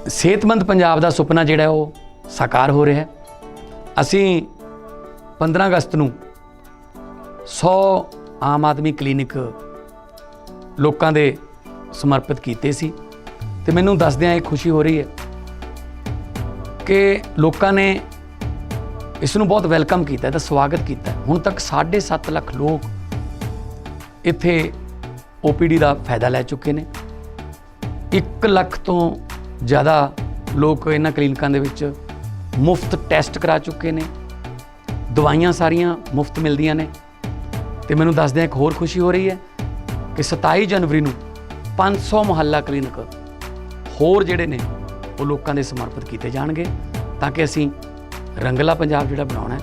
सेहतमंद पंजाब का सुपना जिहड़ा वो साकार हो रहा है। असी 15 अगस्त नूं 100 आम आदमी क्लीनिक लोगों के समर्पित किए सी ते मैनूं दसदियां एक खुशी हो रही है कि लोगों ने इस नूं बहुत वैलकम किया तो स्वागत किया। हुण तक 7.5 लाख लोग इत्थे OPD का फायदा लै चुके हैं। 1 लाख तो ज़्यादा लोग इन्हां क्लीनिकां दे विच मुफ्त टैसट करा चुके हैं। दवाइयां सारियां मुफ्त मिलदियां ने। ते मैनूं दसदियां एक होर खुशी हो रही है कि 27 जनवरी नूं 500 मुहल्ला क्लीनिक होर जिहड़े ने वो लोगों के समर्पित किए जाणगे ताकि असीं रंगला पंजाब जिहड़ा बनाउणा है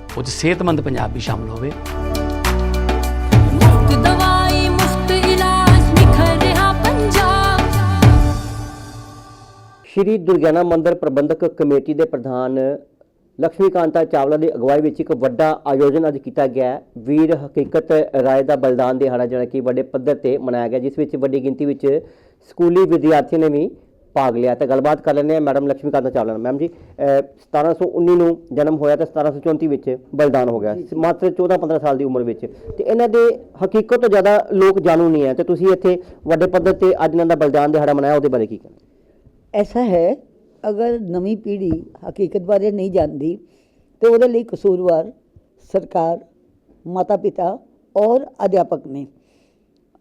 उह 'च सेहतमंद पंजाब भी शामिल होवे। श्री दुर्गियाना मंदिर प्रबंधक कमेटी के प्रधान लक्ष्मीकांता चावला की अगवाई में एक वड्डा आयोजन अज किया गया। वीर हकीकत राय का बलिदान दिहाड़ा जिहड़ा कि वड्डे पद्धर पर मनाया गया, जिस वड्डी गिनती में स्कूली विद्यार्थियों ने भी भाग लिया। तो गलबात कर लें मैडम लक्ष्मीकांता चावला। मैम जी, 1719 में जन्म होया तो 1734 में बलिदान हो गया, मात्र 14-15 साल की उम्र में। तो इन्हों के हकीकत तो ज़्यादा लोग जानू नहीं है, तो तुसीं इत्थे वड्डे पद्धर पर अज इन्हां दा बलिदान दिहाड़ा मनाया, उसदे बारे की कहना? ऐसा है, अगर नवी पीढ़ी हकीकत बारे नहीं जानती तो वो लिए कसूरवार सरकार, माता पिता और अध्यापक ने।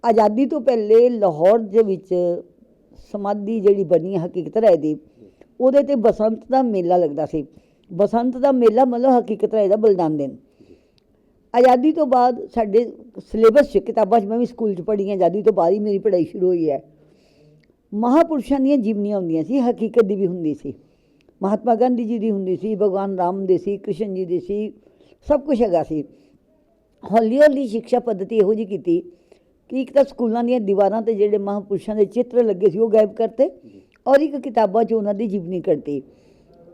आज़ादी तो पहले लाहौर दे विच समाधि जिहड़ी बनी हकीकत राय दी, उहदे ते बसंत का मेला लगता सी। बसंत का मेला मतलब हकीकत राय का बलिदान दिन। आज़ादी तो बाद साडे सिलेबस किताबां मैं भी स्कूल पढ़ी, आज़ादी तो बाद ही मेरी पढ़ाई शुरू हुई है। महापुरुषों दी जीवनियां होंदियां सी, हकीकत दी भी हुंदी सी। महात्मा गांधी जी दी हुंदी सी, भगवान राम दी सी, कृष्ण जी दी सी, सब कुछ हैगा सी। हौली हौली शिक्षा पद्धति इहो जी कीती कि एक तो स्कूलों दी दीवारां ते जिहड़े महापुरुषों के चित्र लगे सी वो गायब करते और एक किताबां च उन्हां दी जीवनी करती।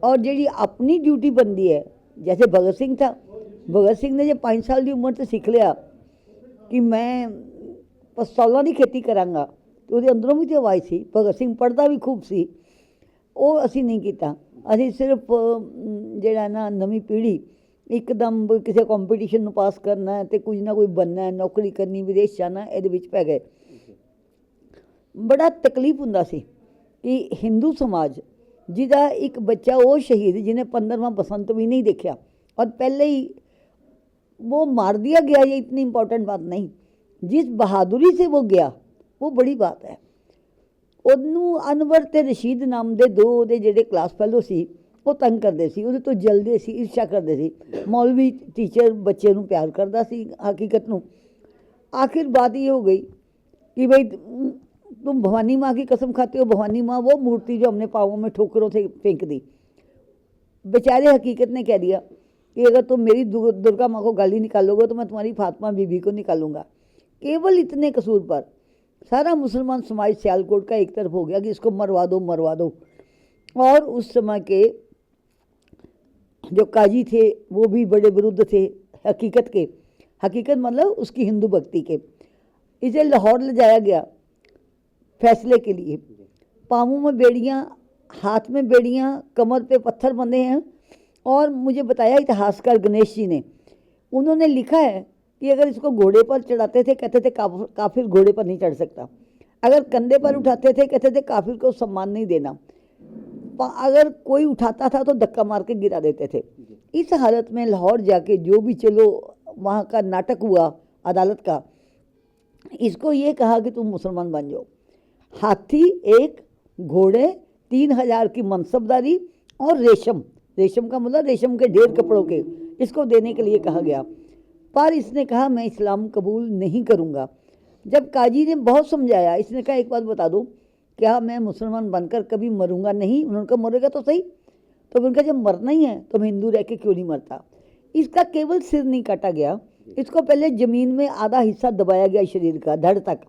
और जिहड़ी अपनी ड्यूटी बनती है, जैसे भगत सिंह था, भगत सिंह ने जो 5 साल की उम्र से सीख लिया कि मैं पिस्तौलां की खेती करांगा, तो वो अंदरों भी तो आवाज़ सी। भगत सिंह पढ़ता भी खूब सी, वो असी नहीं किया। असी सिर्फ जिहड़ा ना नवी पीढ़ी एकदम किसी कॉम्पीटिशन पास करना है तो कुछ ना कोई बनना है, नौकरी करनी, विदेश जाना, ये पै गए। बड़ा तकलीफ हुंदा सी कि हिंदू समाज जिहदा एक बच्चा वो शहीद जिन्हें 15वां बसंत भी नहीं देखा और पहले ही वो मार दिया गया, ये इतनी इम्पोर्टेंट बात नहीं। जिस बहादुरी से वो गया वो बड़ी बात है। उन्होंने अनवर ते रशीद नाम के 2 ਉਹਦੇ ਜਿਹੜੇ क्लास फैलो सी वो तंग करते सी, ਉਹਦੇ ਤੋਂ जलते सी, ईर्षा करते सी। मौलवी टीचर बच्चे ਨੂੰ प्यार करता सी हकीकत ਨੂੰ। आखिर बात ये हो गई कि भाई तुम भवानी माँ की कसम खाते हो। भवानी माँ वो मूर्ति जो हमने पाँवों में ठोकरों से फेंक दी। बेचारे हकीकत ने कह दिया कि अगर तुम मेरी दुर्गा माँ को गाली निकालोगे तो मैं तुम्हारी फातिमा बीबी को निकालूंगा। केवल इतने कसूर पर सारा मुसलमान समाज सियालकोट का एक तरफ हो गया कि इसको मरवा दो, मरवा दो। और उस समय के जो काजी थे वो भी बड़े विरुद्ध थे हकीकत के। हकीकत मतलब उसकी हिंदू भक्ति के। इसे लाहौर ले जाया गया फैसले के लिए। पाँवों में बेड़ियाँ, हाथ में बेड़ियाँ, कमर पे पत्थर बंधे हैं। और मुझे बताया इतिहासकार गणेश जी ने, उन्होंने लिखा है कि अगर इसको घोड़े पर चढ़ाते थे कहते थे काफिर घोड़े पर नहीं चढ़ सकता। अगर कंधे पर उठाते थे कहते थे काफिर को सम्मान नहीं देना। अगर कोई उठाता था तो धक्का मार के गिरा देते थे। इस हालत में लाहौर जाके जो भी चलो वहाँ का नाटक हुआ अदालत का, इसको ये कहा कि तुम मुसलमान बन जाओ। हाथी, एक घोड़े, 3000 की मनसबदारी और रेशम, रेशम का मतलब रेशम के ढेर कपड़ों के, इसको देने के लिए कहा गया। पर इसने कहा मैं इस्लाम कबूल नहीं करूँगा। जब काजी ने बहुत समझाया, इसने कहा एक बात बता दो, क्या मैं मुसलमान बनकर कभी मरूंगा नहीं? उन्होंने कहा मरेगा तो सही। तो उनका जब मरना ही है तो मैं हिंदू रह के क्यों नहीं मरता। इसका केवल सिर नहीं काटा गया, इसको पहले ज़मीन में आधा हिस्सा दबाया गया शरीर का, धड़ तक।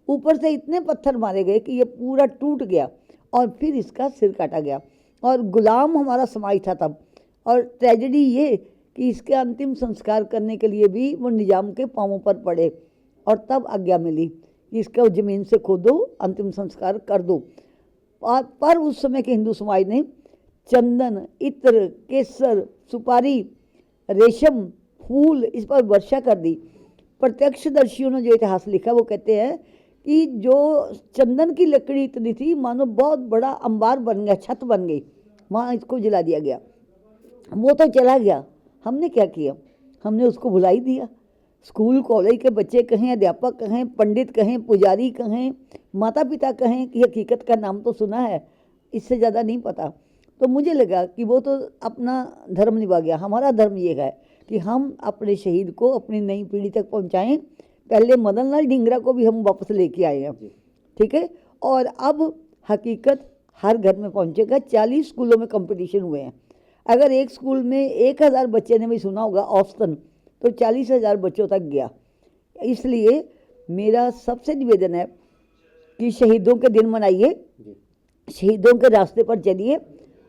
ऊपर से इतने पत्थर मारे गए कि ये पूरा टूट गया और फिर इसका सिर काटा गया। और गुलाम हमारा समाज था तब। और ट्रेजेडी ये कि इसके अंतिम संस्कार करने के लिए भी वो निजाम के पाँवों पर पड़े और तब आज्ञा मिली कि इसको ज़मीन से खोदो, अंतिम संस्कार कर दो। पर उस समय के हिंदू समाज ने चंदन, इत्र, केसर, सुपारी, रेशम, फूल इस पर वर्षा कर दी। प्रत्यक्षदर्शियों ने जो इतिहास लिखा वो कहते हैं कि जो चंदन की लकड़ी इतनी थी मानो बहुत बड़ा अंबार बन गया, छत बन गई, वहाँ इसको जला दिया गया। वो तो चला गया, हमने क्या किया, हमने उसको भुला ही दिया। स्कूल कॉलेज के बच्चे कहें, अध्यापक कहें, पंडित कहें, पुजारी कहें, माता पिता कहें कि हकीकत का नाम तो सुना है, इससे ज़्यादा नहीं पता। तो मुझे लगा कि वो तो अपना धर्म निभा गया। हमारा धर्म ये है कि हम अपने शहीद को अपनी नई पीढ़ी तक पहुंचाएं। पहले मदन लाल ढींगरा को भी हम वापस लेके आए हैं, ठीक है, और अब हकीकत हर घर में पहुंचेगा। 40 स्कूलों में कंपटीशन हुए हैं। अगर एक स्कूल में 1000 बच्चे ने भी सुना होगा औसतन, तो 40,000 बच्चों तक गया। इसलिए मेरा सबसे निवेदन है कि शहीदों के दिन मनाइए, शहीदों के रास्ते पर चलिए।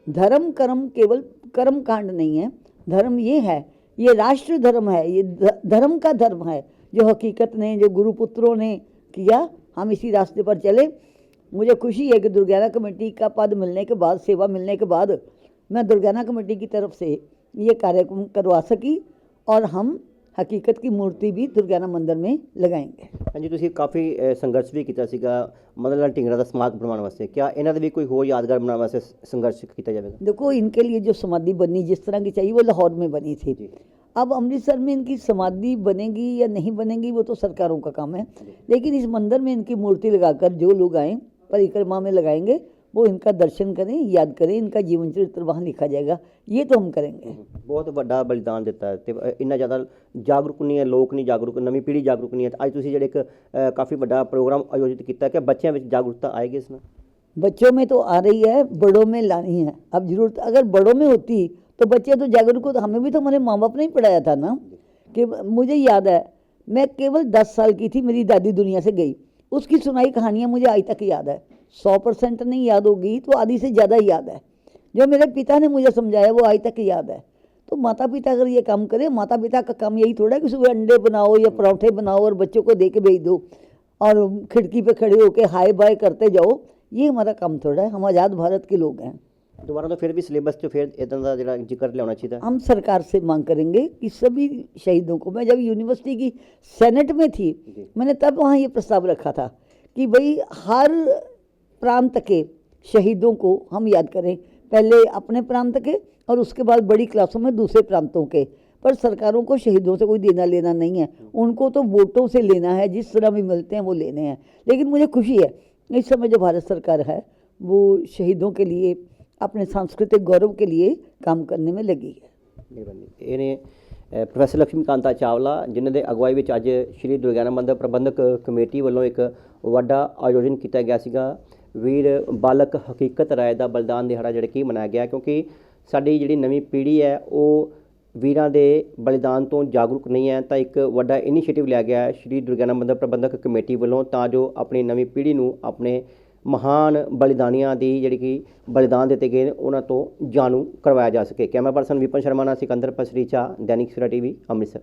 धर्म कर्म केवल कर्म कांड नहीं है, धर्म ये है, ये राष्ट्र धर्म है, ये धर्म का धर्म है जो हकीकत ने, जो गुरुपुत्रों ने किया। हम इसी रास्ते पर चले। मुझे खुशी है कि दुर्गाना कमेटी का पद मिलने के बाद, सेवा मिलने के बाद, मैं दुर्गाना कमेटी की तरफ से ये कार्यक्रम करवा सकी और हम हकीकत की मूर्ति भी दुर्गाना मंदिर में लगाएंगे। हाँ जी, ਤੁਸੀਂ ਕਾਫੀ ਸੰਘਰਸ਼ ਵੀ ਕੀਤਾ ਸੀਗਾ ਮਦਨ ਲਾਲ ਢੀਂਗਰਾ ਦਾ ਸਮਾਰਕ ਬਣਵਾਉਣ ਵਾਸਤੇ। क्या ਇਹਨਾਂ ਦਾ भी कोई ਹੋਰ यादगार ਬਣਾਉਣ ਵਾਸਤੇ संघर्ष किया जाएगा? देखो, इनके लिए जो समाधि बनी जिस तरह की चाहिए वो लाहौर में बनी थी। अब अमृतसर में इनकी समाधि बनेगी या नहीं बनेगी वो तो सरकारों का काम है, लेकिन इस मंदिर में इनकी मूर्ति लगाकर जो लोग आए परिक्रमा में लगाएंगे, वो इनका दर्शन करें, याद करें, इनका जीवन चरित्र वहाँ लिखा जाएगा। ये तो हम करेंगे। ਬਹੁਤ ਵੱਡਾ ਬਲੀਦਾਨ ਦਿੱਤਾ ਹੈ ਤੇ ਇੰਨਾ ਜ਼ਿਆਦਾ ਜਾਗਰੂਕ ਨਹੀਂ ਹੈ, ਲੋਕ ਨਹੀਂ ਜਾਗਰੂਕ, ਨਵੀਂ ਪੀੜ੍ਹੀ ਜਾਗਰੂਕ ਨਹੀਂ ਹੈ। ਅੱਜ ਤੁਸੀਂ ਜਿਹੜੇ ਇੱਕ ਕਾਫੀ ਵੱਡਾ ਪ੍ਰੋਗਰਾਮ ਆਯੋਜਿਤ ਕੀਤਾ ਕਿ ਬੱਚਿਆਂ ਵਿੱਚ ਜਾਗਰੂਕਤਾ ਆਏਗੀ ਇਸ ਨਾਲ? बच्चों में तो आ रही है, बड़ों में लानी है। अब जरूरत अगर बड़ों में होती तो बच्चे तो जागरूक होते। हमें भी तो हमारे माँ बाप ने ही पढ़ाया था ना। कि मुझे याद है, मैं केवल 10 साल की थी, मेरी दादी दुनिया से गई, उसकी सुनाई कहानियाँ मुझे आज तक याद है। 100% नहीं याद होगी तो आधी से ज़्यादा याद है। जो मेरे पिता ने मुझे समझाया वो आज तक याद है। तो माता पिता अगर ये काम करें, माता पिता का काम यही थोड़ा है कि सुबह अंडे बनाओ या पराठे बनाओ और बच्चों को दे के भेज दो और खिड़की पे खड़े होकर हाय बाय करते जाओ। ये हमारा काम थोड़ा है। हम आज़ाद भारत के लोग हैं। ਦੁਬਾਰਾ ਤੋਂ ਫਿਰ ਵੀ ਸਿਲੇਬਸ 'ਚ ਫਿਰ ਇਦਾਂ ਦਾ ਜਿਹੜਾ ਜ਼ਿਕਰ ਲਿਆਉਣਾ ਚਾਹੀਦਾ। हम सरकार से मांग करेंगे कि सभी शहीदों को, मैं जब यूनिवर्सिटी की सेनेट में थी मैंने तब वहाँ ये प्रस्ताव रखा था कि भाई हर प्रांत के शहीदों को हम याद करें, पहले अपने प्रांत के और उसके बाद बड़ी क्लासों में दूसरे प्रांतों के। पर सरकारों को शहीदों से कोई देना लेना नहीं है, उनको तो वोटों से लेना है, जिस तरह भी मिलते हैं वो लेने हैं। लेकिन मुझे खुशी है इस समय जो भारत सरकार है वो शहीदों के लिए, अपने सांस्कृतिक गौरव के लिए काम करने में लगी है। ਮਿਹਰਬਾਨੀ। ਇਹ ਨੇ ਪ੍ਰੋਫੈਸਰ ਲక్ష్ਮੀ ਕਾਂਤਾ ਚਾਵਲਾ, ਜਿਨ੍ਹਾਂ ਦੇ ਅਗਵਾਈ ਵਿੱਚ ਅੱਜ ਸ਼੍ਰੀ ਦੁਰਗਿਆਨਾ ਮੰਦਿਰ ਪ੍ਰਬੰਧਕ ਕਮੇਟੀ ਵੱਲੋਂ ਇੱਕ ਵੱਡਾ ਆਯੋਜਨ ਕੀਤਾ ਗਿਆ ਸੀਗਾ। ਵੀਰ ਬਾਲਕ ਹਕੀਕਤ ਰਾਏ ਦਾ ਬਲੀਦਾਨ ਦਿਹਾੜਾ ਜਿਹੜਾ ਕਿ ਮਨਾਇਆ ਗਿਆ, ਕਿਉਂਕਿ ਸਾਡੀ ਜਿਹੜੀ ਨਵੀਂ ਪੀੜ੍ਹੀ ਹੈ ਉਹ ਵੀਰਾਂ ਦੇ ਬਲੀਦਾਨ ਤੋਂ ਜਾਗਰੂਕ ਨਹੀਂ ਹੈ। ਤਾਂ ਇੱਕ ਵੱਡਾ ਇਨੀਸ਼ੀਏਟਿਵ ਲਿਆ ਗਿਆ ਸ਼੍ਰੀ ਦੁਰਗਿਆਨਾ ਮੰਦਿਰ ਪ੍ਰਬੰਧਕ ਕਮੇਟੀ ਵੱਲੋਂ, ਤਾਂ ਜੋ ਆਪਣੀ ਨਵੀਂ ਪੀੜ੍ਹੀ ਨੂੰ ਆਪਣੇ ਮਹਾਨ ਬਲੀਦਾਨੀਆਂ ਦੀ ਜਿਹੜੀ ਕਿ ਬਲੀਦਾਨ ਦਿੱਤੇ ਗਏ ਨੇ ਉਹਨਾਂ ਤੋਂ ਜਾਣੂ ਕਰਵਾਇਆ ਜਾ ਸਕੇ। ਕੈਮਰਾ ਪਰਸਨ ਵਿਪਨ ਸ਼ਰਮਾ ਨਾਲ ਸਿਕੰਦਰ ਪਸਰੀਚਾ, दैनिक सवेरा टीवी, ਅੰਮ੍ਰਿਤਸਰ।